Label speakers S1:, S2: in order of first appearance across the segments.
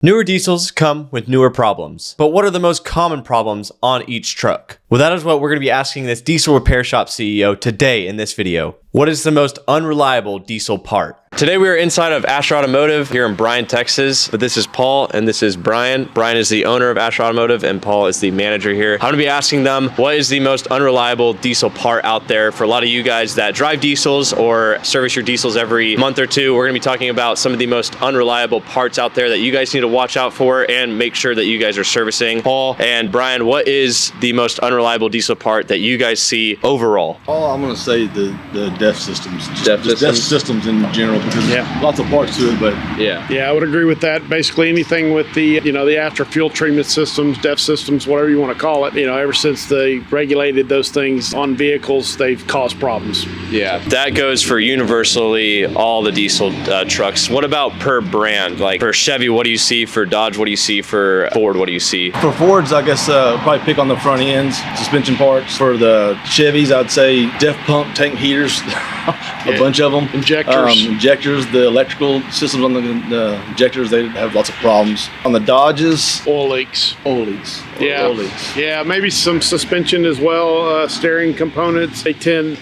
S1: Newer diesels come with newer problems, but what are the most common problems on each truck? Well, that is what we're going to be asking this diesel repair shop CEO today in this video. What is the most unreliable diesel part? Today we are inside of Asher Automotive here in Bryan, Texas, but this is Paul and this is Bryan. Bryan is the owner of Asher Automotive and Paul is the manager here. I'm going to be asking them what is the most unreliable diesel part out there for a lot of you guys that drive diesels or service your diesels every month or two. We're going to be talking about some of the most unreliable parts out there that you guys need to watch out for and make sure that you guys are servicing. Paul and Bryan, what is the most unreliable diesel part that you guys see overall?
S2: Oh, I'm going to say the DEF systems.
S3: DEF
S2: systems in general, because lots of parts to it, but
S3: Yeah,
S4: I would agree with that. Basically anything with the, the after fuel treatment systems, DEF systems, whatever you want to call it, ever since they regulated those things on vehicles, they've caused problems.
S3: yeah.
S1: That goes for universally all the diesel trucks. What about per brand? Like for Chevy, what do you see? For Dodge, what do you see? For Ford, what do you see?
S2: for Fords, I guess probably pick on the front ends, suspension parts. For the Chevys, I'd say DEF pump tank heaters, a bunch of them.
S4: Injectors.
S2: The electrical systems on the injectors, they have lots of problems. On the Dodges,
S4: Oil leaks.
S2: oil leaks.
S4: Yeah.
S2: Oil leaks.
S4: Yeah, maybe some suspension as well, steering components.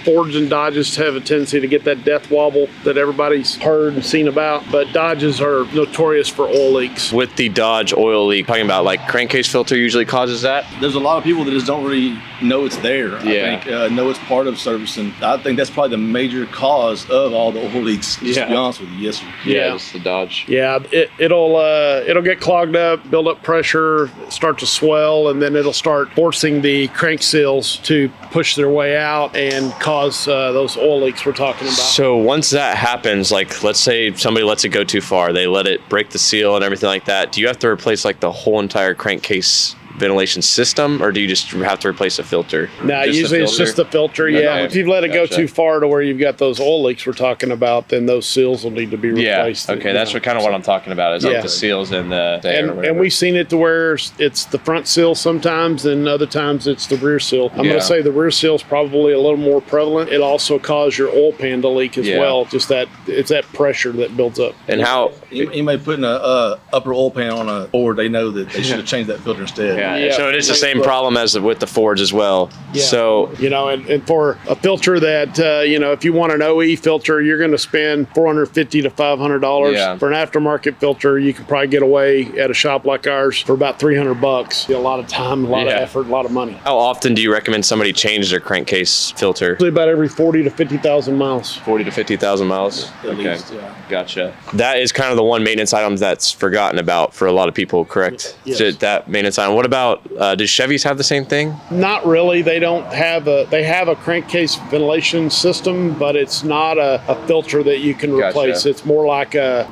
S4: Fords and Dodges have a tendency to get that death wobble that everybody's heard and seen about, but Dodges are notorious for oil leaks.
S1: With the Dodge oil leak, talking about like crankcase filter usually causes that.
S2: There's a lot of people that just don't really know it's there.
S3: Yeah.
S2: I think know it's part of servicing. I think that's probably the major cause of all the oil leaks. Just to be honest with you, yes, sir.
S3: Yeah, just the Dodge.
S4: Yeah, it'll get clogged up, build up pressure, start to swell, and then it'll start forcing the crank seals to push their way out and cause those oil leaks we're talking about.
S1: So once that happens, like let's say somebody lets it go too far, they let it break the seal and everything like that, do you have to replace like the whole entire crankcase ventilation system, or do you just have to replace a filter?
S4: Now,
S3: Just the
S4: usually it's
S3: filter?
S4: just the filter, yeah.
S3: Okay.
S4: If you've let it go
S3: Gotcha.
S4: too far to where you've got those oil leaks we're talking about, then those seals will need to be
S1: Yeah.
S4: replaced.
S1: Okay, that's what kind of what I'm talking about is
S4: Yeah.
S1: like the seals and the
S4: And we've seen it to where it's the front seal sometimes, and other times it's the rear seal. I'm
S3: Yeah.
S4: going to say the rear seal is probably a little more prevalent. It also causes your oil pan to leak as
S3: Yeah.
S4: well. Just that it's that pressure that builds up.
S1: and how
S2: Anybody putting a upper oil pan on a Ford, they know that they should have changed that filter instead.
S4: Yeah.
S1: so it is the same problem as with the Fords as well.
S4: Yeah.
S1: So
S4: And for a filter that, if you want an OE filter, you're going to spend $450 to $500.
S3: Yeah.
S4: For an aftermarket filter, you can probably get away at a shop like ours for about $300. A lot of time, a lot of
S1: Yeah.
S4: effort, a lot of money.
S1: how often do you recommend somebody change their crankcase filter?
S4: Usually about every 40 to 50,000 miles.
S1: 40 to 50,000 miles.
S2: At
S1: Okay.
S2: least, yeah.
S1: Gotcha. That is kind of the one maintenance item that's forgotten about for a lot of people, correct?
S4: Yes.
S1: That maintenance item. What about, does Chevys have the same thing?
S4: Not really. They don't have they have a crankcase ventilation system, but it's not a filter that you can
S3: Gotcha.
S4: replace. It's more like a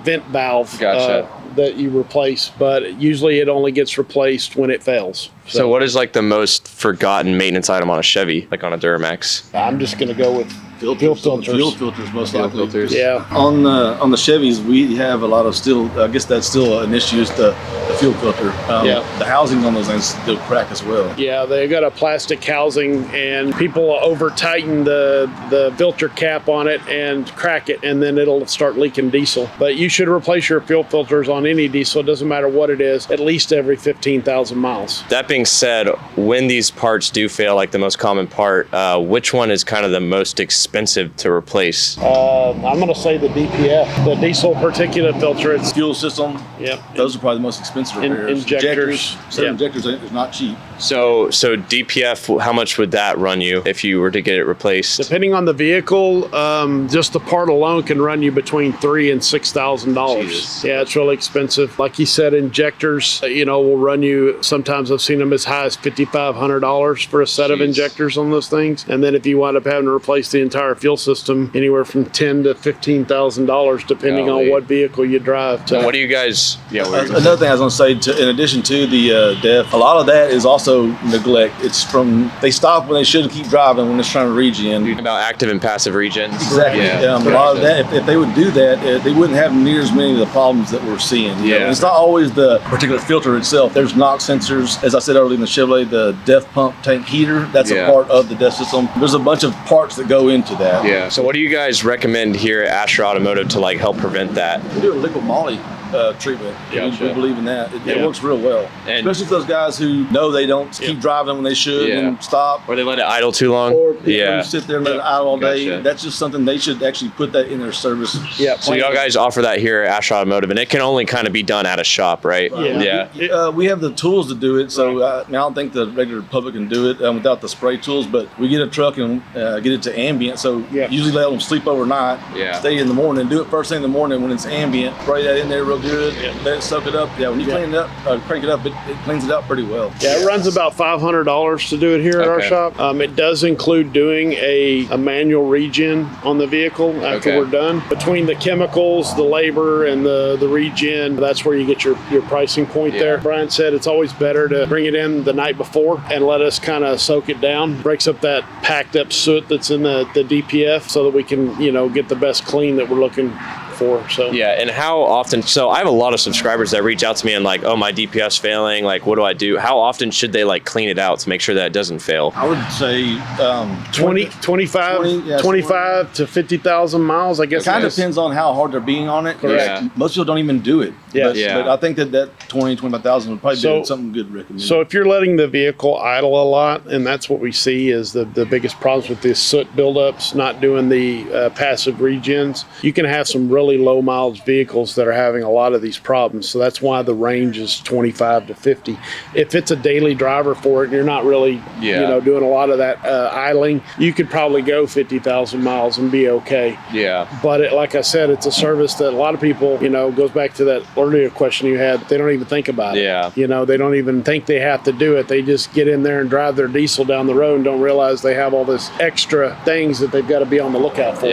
S4: vent valve.
S3: Gotcha.
S4: That you replace, but usually it only gets replaced when it fails.
S1: So what is like the most forgotten maintenance item on a Chevy, like on a Duramax?
S4: I'm just going to go with fuel filters.
S2: Fuel filters, most
S3: Fuel
S2: likely.
S3: filters.
S4: Yeah.
S2: On the Chevys, we have a lot of still. I guess that's still an issue. Is the fuel filter.
S4: Yeah.
S2: The housings on those things still crack as well.
S4: Yeah, they got a plastic housing, and people over tighten the filter cap on it and crack it, and then it'll start leaking diesel. But you should replace your fuel filters on any diesel. It doesn't matter what it is, at least every 15,000 miles.
S1: That being said, when these parts do fail, like the most common part, which one is kind of the most expensive to replace?
S4: I'm going to say the DPF, the diesel particulate filter. It's
S2: Fuel system.
S4: Yep.
S2: Those are probably the most expensive repairs.
S4: Injectors.
S2: Set
S4: Yeah.
S2: injectors is not cheap.
S1: So DPF, how much would that run you if you were to get it replaced?
S4: Depending on the vehicle, just the part alone can run you between $3,000 and $6,000.
S3: Jesus.
S4: Yeah, it's really expensive. Like you said, injectors, will run you. Sometimes I've seen them as high as $5,500 for a set of
S3: Jeez.
S4: injectors on those things. And then if you wind up having to replace the entire fuel system, anywhere from $10,000 to $15,000, depending
S3: Golly.
S4: on what vehicle you drive. So
S1: What do you guys? Yeah,
S2: Another thing I was going to say, in addition to the DEF, a lot of that is also neglect. It's from they stop when they shouldn't keep driving when it's trying to regen.
S1: about active and passive regions.
S2: Exactly.
S3: Yeah.
S2: A lot of that, if they would do that, they wouldn't have near as many of the problems that we're seeing. You know,
S3: Yeah.
S2: it's not always the particular filter itself. There's NOx sensors, as I said earlier in the Chevrolet, the DEF pump tank heater. That's
S3: Yeah.
S2: a part of the DEF system. There's a bunch of parts that go into that.
S3: Yeah.
S1: So what do you guys recommend here at Asher Automotive to like help prevent that?
S2: We do a liquid moly treatment.
S1: Gotcha.
S2: We believe in that. It works real well,
S1: And-
S2: especially for those guys who know they don't keep driving when they should and stop.
S1: Or they let it idle too long.
S2: Or you sit there and let it idle all day.
S1: Gotcha.
S2: That's just something they should actually put that in their service.
S4: Yeah.
S1: So y'all guys offer that here at Asher Automotive, and it can only kind of be done at a shop, right?
S4: Yeah.
S2: We have the tools to do it, so I don't think the regular public can do it without the spray tools. But we get a truck and get it to ambient. So usually let them sleep overnight. Stay in the morning. Do it first thing in the morning when it's ambient. Spray that in there real good. Let it soak it up. When you clean it up, crank it up, it cleans it up pretty well.
S4: Yeah, it runs about $500 to do it here at our shop. It does include doing a manual regen on the vehicle after we're done. Between the chemicals, the labor, and the regen, that's where you get your pricing point there. Bryan said it's always better to bring it in the night before and let us kind of soak it down. Breaks up that packed up soot that's in the DPF so that we can, get the best clean that we're looking for. So
S1: and how often? So I have a lot of subscribers that reach out to me and like, oh, my DPF's failing. Like, what do I do? How often should they like clean it out to make sure that it doesn't fail?
S2: I would say
S4: 25 to 50,000 miles. I guess
S2: it kind of depends on how hard they're being on it.
S1: Correct.
S2: Most people don't even do it.
S4: Yes.
S2: But I think that 25,000 would probably be something good recommended.
S4: So if you're letting the vehicle idle a lot, and that's what we see is the biggest problems with these soot buildups, not doing the passive regens, you can have some really low mileage vehicles that are having a lot of these problems. So that's why the range is 25 to 50. If it's a daily driver for it and you're not really doing a lot of that idling, you could probably go 50,000 miles and be okay. But like I said, it's a service that a lot of people, goes back to that earlier question you had, they don't even think about it. They don't even think they have to do it. They just get in there and drive their diesel down the road and don't realize they have all this extra things that they've got to be on the lookout for.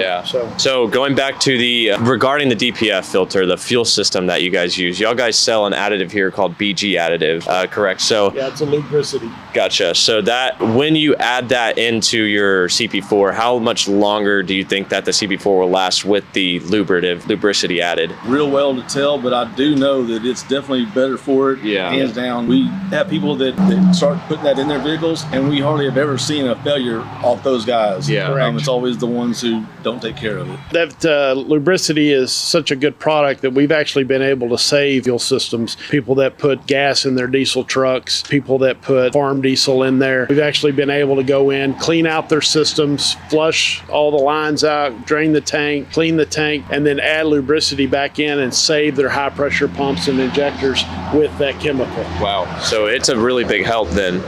S1: So going back to the regarding the DPF filter, the fuel system that you guys use, y'all guys sell an additive here called BG additive, correct? So
S4: it's a lubricity.
S1: Gotcha. So that when you add that into your CP4, how much longer do you think that the CP4 will last with the lubricity added?
S2: Real well to tell, but I do know that it's definitely better for it. Hands down. We have people that start putting that in their vehicles, and we hardly have ever seen a failure off those guys. It's always the ones who don't take care of it.
S4: That lubricity is such a good product that we've actually been able to save fuel systems. People that put gas in their diesel trucks, people that put farm diesel in there. We've actually been able to go in, clean out their systems, flush all the lines out, drain the tank, clean the tank, and then add lubricity back in and save their high pressure pumps and injectors with that chemical.
S1: Wow. So it's a really big help then.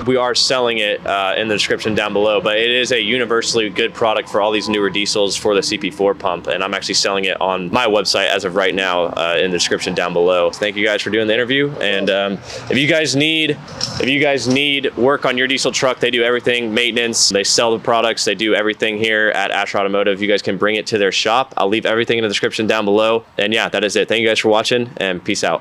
S1: We are selling it in the description down below, but it is a universally good product for all these newer diesels for the CP4 pump, and I'm actually selling it on my website as of right now in the description down below. Thank you guys for doing the interview, and if you guys need work on your diesel truck, they do everything, maintenance, they sell the products, they do everything here at Asher Automotive. You guys can bring it to their shop. I'll leave everything in the description down below, and that is it. Thank you guys for watching, and peace out.